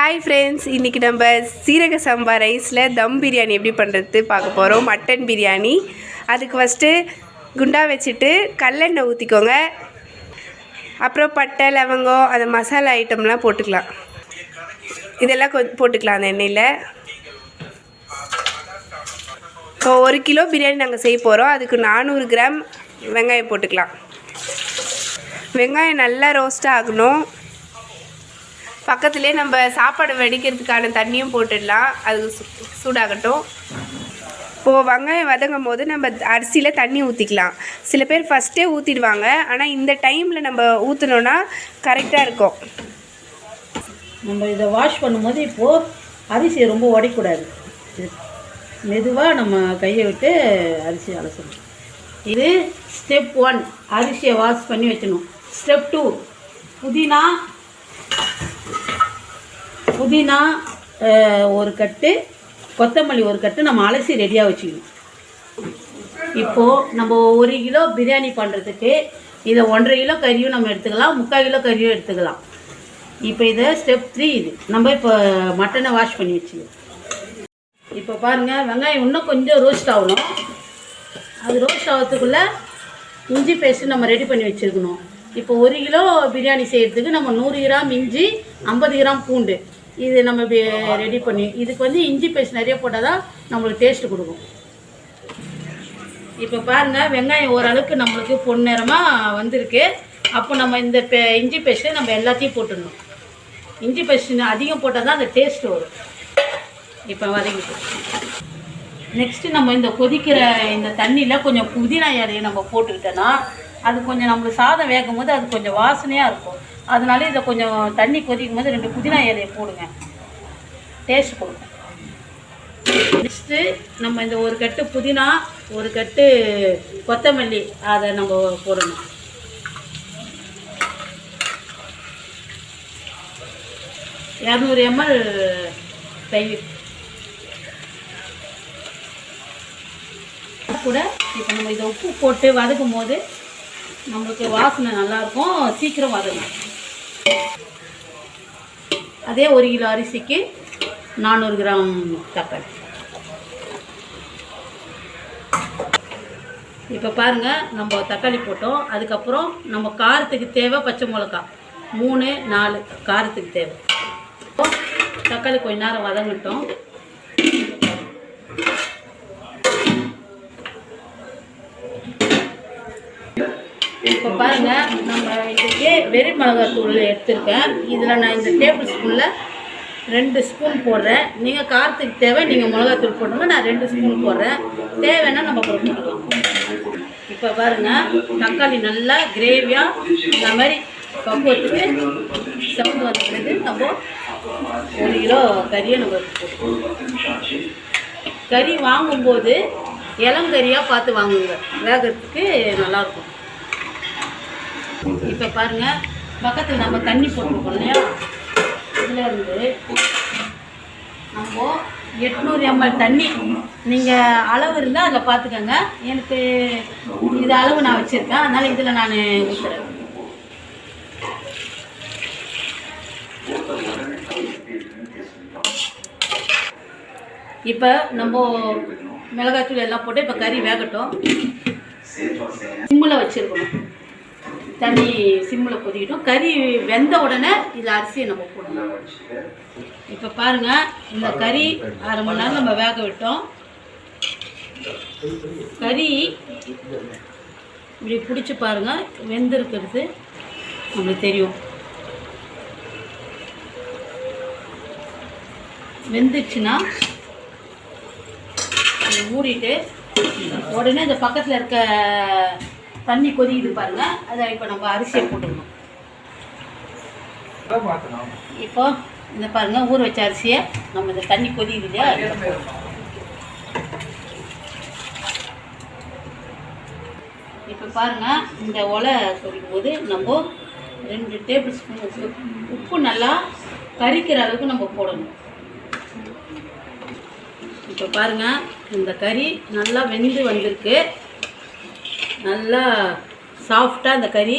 Hi friends, இன்றைக்கி நம்ம சீரக சம்பா ரைஸில் தம் பிரியாணி எப்படி பண்ணுறது பார்க்க போகிறோம். மட்டன் பிரியாணி. அதுக்கு ஃபஸ்ட்டு குண்டா வச்சுட்டு கல்லெண்ணெய் ஊற்றிக்கோங்க. அப்புறம் பட்டை, லவங்கம், அந்த மசாலா ஐட்டம்லாம் போட்டுக்கலாம். இதெல்லாம் போட்டுக்கலாம் அந்த எண்ணெயில். இப்போ 1 கிலோ பிரியாணி நாங்கள் செய்ய போகிறோம். அதுக்கு 400 கிராம் வெங்காயம் போட்டுக்கலாம். வெங்காயம் நல்லா ரோஸ்ட்டாக ஆகணும். பக்கத்துலேயே நம்ம சாப்பாடு வடிக்கிறதுக்கான தண்ணியும் போட்டுடலாம். அது சூடாகட்டும். இப்போது வெங்காயம் வதங்கும் போது நம்ம அரிசியில் தண்ணி ஊற்றிக்கலாம். சில பேர் ஃபஸ்ட்டே ஊற்றிடுவாங்க. ஆனால் இந்த டைமில் நம்ம ஊற்றினோன்னா கரெக்டாக இருக்கும். நம்ம இதை வாஷ் பண்ணும்போது இப்போது அரிசியை ரொம்ப உடைக்கூடாது. மெதுவாக நம்ம கையை விட்டு அரிசி அலசணும். இது ஸ்டெப் 1, அரிசியை வாஷ் பண்ணி வைக்கணும். ஸ்டெப் 2, புதினா ஒரு கட்டு, கொத்தமல்லி ஒரு கட்டு நம்ம அலசி ரெடியாக வச்சுக்கணும். இப்போது நம்ம 1 கிலோ பிரியாணி பண்ணுறதுக்கு இதை 1.5 கிலோ கறியும் நம்ம எடுத்துக்கலாம், 3/4 கிலோ கறியும் எடுத்துக்கலாம். இப்போ இதை ஸ்டெப் 3 இது நம்ம இப்போ மட்டனை வாஷ் பண்ணி வச்சுக்கணும். இப்போ பாருங்கள், வெங்காயம் இன்னும் கொஞ்சம் ரோஸ்ட் ஆகணும். அது ரோஸ்ட் ஆகிறதுக்குள்ளே இஞ்சி பேஸ்ட்டு நம்ம ரெடி பண்ணி வச்சுருக்கணும். இப்போ 1 கிலோ பிரியாணி செய்கிறதுக்கு நம்ம 100 கிராம் இஞ்சி, 50 கிராம் பூண்டு, இது நம்ம இப்படி ரெடி பண்ணி, இதுக்கு இஞ்சி பேஸ்ட் நிறைய போட்டால் தான் நம்மளுக்கு டேஸ்ட்டு கொடுக்கும். இப்போ பாருங்கள், வெங்காயம் ஓரளவுக்கு நம்மளுக்கு பொன்னிறமாக வந்திருக்கு. அப்போ நம்ம இந்த இஞ்சி பேஸ்ட்டை நம்ம எல்லாத்தையும் போட்டுடணும். இஞ்சி பேஸ்ட் அதிகம் போட்டால் தான் அந்த டேஸ்ட்டு வரும். இப்போ வதங்கிட்டு நெக்ஸ்ட்டு நம்ம இந்த கொதிக்கிற இந்த தண்ணியில் கொஞ்சம் புதினா இலையை நம்ம போட்டுக்கிட்டோன்னா அது கொஞ்சம் நம்மளுக்கு சாதம் வேகும் போது அது கொஞ்சம் வாசனையாக இருக்கும். அதனால இதை கொஞ்சம் தண்ணி கொதிக்கும் போது 2 புதினா இலையை போடுங்க, டேஸ்ட் கொடுக்கும். நெக்ஸ்ட்டு நம்ம இந்த ஒரு கட்டு புதினா, ஒரு கட்டு கொத்தமல்லி, அதை நம்ம போடணும். $200 ml தயிர் கூட. இப்போ நம்ம இதை உப்பு போட்டு வதக்கும் போது நம்மளுக்கு வாசனை நல்லாயிருக்கும், சீக்கிரம் வதங்கும். அதே 1 கிலோ அரிசிக்கு 400 கிராம் தக்காளி. இப்போ பாருங்கள், நம்ம தக்காளி போட்டோம். அதுக்கப்புறம் நம்ம காரத்துக்கு தேவை பச்சை மிளகா 3, 4 காரத்துக்கு தேவை. தக்காளி கொஞ்ச நேரம் வதங்கட்டும். இப்போ பாருங்கள், நம்ம இதுக்கே வெறி மிளகாத்தூள் எடுத்துருக்கேன். இதில் நான் இந்த டேபிள் ஸ்பூனில் 2 ஸ்பூன் போடுறேன். நீங்கள் காரத்துக்கு தேவை நீங்கள் மிளகாத்தூள் போடுங்க, நான் 2 ஸ்பூன் போடுறேன். தேவைன்னா நம்ம போட்டுக்கலாம். இப்போ பாருங்கள், தக்காளி நல்லா கிரேவியாக இந்த மாதிரி பக்குவத்துக்கு சவுண்டு வந்த பிறகு நம்ம 1 கிலோ கறியை நம்ம போட்டுக்கலாம். கறி வாங்கும்போது இளங்கறியாக பார்த்து வாங்குங்க, வேகிறதுக்கு நல்லாயிருக்கும். இப்போ பாருங்கள், பக்கத்தில் நம்ம தண்ணி போட்டுருக்கோம் இல்லையா, இதில் இருந்து நம்ம 800 ml தண்ணி, நீங்கள் அளவு இருந்தால் அதில் பார்த்துக்கோங்க. எனக்கு இது அளவு நான் வச்சுருக்கேன், அதனால் இதில் நான் ஊற்றுறேன். இப்போ நம்ம மிளகாத்தூள் எல்லாம் போட்டு இப்போ கறி வேகட்டும். சிம்மில் வச்சுருக்கணும், தண்ணி சிம்மில் கொதிக்கட்டும். கறி வெந்த உடனே இதில் அரிசியை நம்ம போடணும். இப்போ பாருங்கள், இந்த கறி 1/2 மணி நேரம் நம்ம வேக விட்டோம். கறி இப்படி பிடிச்சி பாருங்கள், வெந்திருக்கிறது நம்மளுக்கு தெரியும். வெந்துச்சுன்னா மூடிட்டு உடனே இந்த பக்கத்தில் இருக்க தண்ணி கொதிக்குது பாருங்கள், அதை இப்போ நம்ம அரிசியை போட்டுக்கணும். இப்போ இந்த பாருங்கள், ஊற வச்ச அரிசியை நம்ம இந்த தண்ணி கொதிக்குது இல்லையா, இப்போ பாருங்கள், இந்த ஒலை கொதிக்கும் போது நம்ம 2 டேபிள் ஸ்பூன் உப்பு நல்லா கறிக்கிற அளவுக்கு நம்ம போடணும். இப்போ பாருங்கள், இந்த கறி நல்லா வெந்து வந்திருக்கு. நல்லா சாஃப்டாக இந்த கறி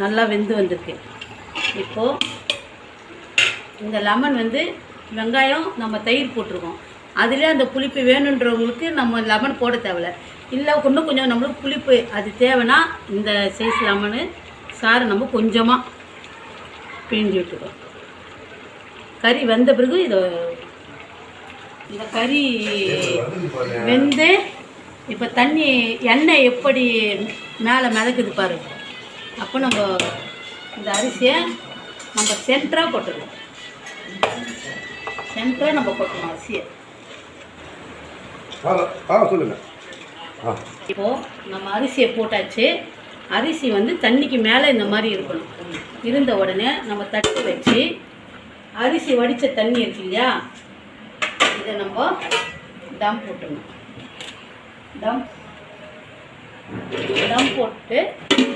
நல்லா வெந்து வந்திருக்கு. இப்போது இந்த லெமன் வந்து வெங்காயம் நம்ம தயிர் போட்டிருக்கோம். அதிலே அந்த புளிப்பு வேணுன்றவங்களுக்கு நம்ம லெமன் போட தேவையில்ல. இல்லை இன்னும் கொஞ்சம் நம்மளுக்கு புளிப்பு அது தேவைன்னா இந்த சைஸ் லெமனு சாறு நம்ம கொஞ்சமாக பிழிஞ்சு விட்டுருக்கோம். கறி வெந்த பிறகு இந்த கறி வெந்து இப்போ தண்ணி எண்ணெய் எப்படி மேலே மிதக்குது பாருங்க. அப்போ நம்ம இந்த அரிசியை நம்ம சென்டராக போட்டுருக்கோம். சென்டராக நம்ம போட்டுருவோம் அரிசியை. சொல்லுங்க. இப்போது நம்ம அரிசியை போட்டாச்சு. அரிசி வந்து தண்ணிக்கு மேலே இந்த மாதிரி இருக்கணும். இருந்த உடனே நம்ம தட்டு வச்சு அரிசி வடித்த தண்ணி இருக்கு இல்லையா, இதை நம்ம தம் போட்டுடணும். தம் போட்டு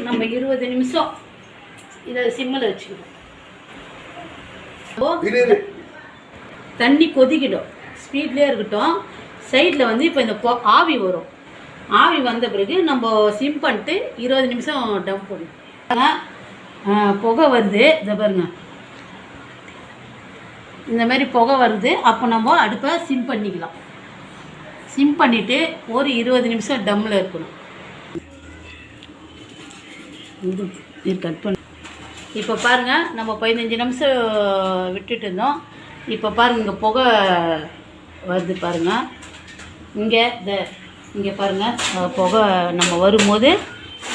நம்ம 20 நிமிஷம் இதை சிம்மில் வச்சுக்கணும். தண்ணி கொதிக்கிடும், ஸ்பீட்லேயே இருக்கட்டும். சைடில் வந்து இப்போ இந்த ஆவி வரும். ஆவி வந்த பிறகு நம்ம சிம் பண்ணிட்டு 20 நிமிஷம் டம் போடணும். புகை வருது, இதை பாருங்க, இந்த மாதிரி புகை வருது. அப்போ நம்ம அடுப்பை சிம் பண்ணிக்கலாம். சிம் பண்ணிவிட்டு ஒரு 20 நிமிஷம் டம்மில் இருக்கணும். இது கட் பண்ணி இப்போ பாருங்கள், நம்ம 15 நிமிஷம் விட்டுட்டு இருந்தோம். இப்போ பாருங்கள், இங்கே புகை வருது பாருங்கள். இங்கே பாருங்கள் புகை நம்ம வரும்போது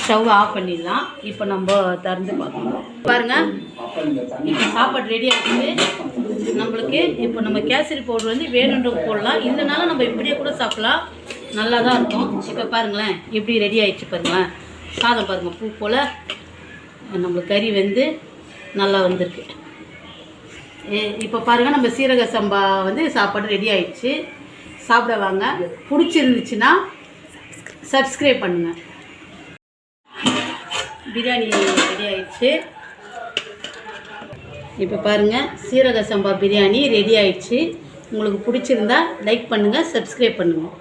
ஸ்டவ் ஆஃப் பண்ணிடலாம். இப்போ நம்ம திறந்து பார்க்கணும். பாருங்கள், இப்போ சாப்பாடு ரெடி ஆகிடுது நம்மளுக்கு. இப்போ நம்ம கேசரி பவுடர் வந்து வேணுன்றவங்க போடலாம், இல்லைனாலும் நம்ம இப்படியே கூட சாப்பிட்லாம், நல்லா தான் இருக்கும். இப்போ பாருங்களேன் எப்படி ரெடி ஆகிடுச்சு பாருங்களேன். சாதம் பாருங்கள், பூ போல் நம்மளுக்கு கறி வந்து நல்லா வந்திருக்கு. இப்போ பாருங்கள், நம்ம சீரக சம்பா வந்து சாப்பாடு ரெடி ஆகிடுச்சு. சாப்பிட வாங்க. பிடிச்சிருந்துச்சுன்னா சப்ஸ்கிரைப் பண்ணுங்கள். பிரியாணி ரெடி ஆயிடுச்சு. இப்போ பாருங்கள், சீரக சம்பா பிரியாணி ரெடி ஆயிடுச்சு. உங்களுக்கு பிடிச்சிருந்தா லைக் பண்ணுங்கள், சப்ஸ்கிரைப் பண்ணுங்கள்.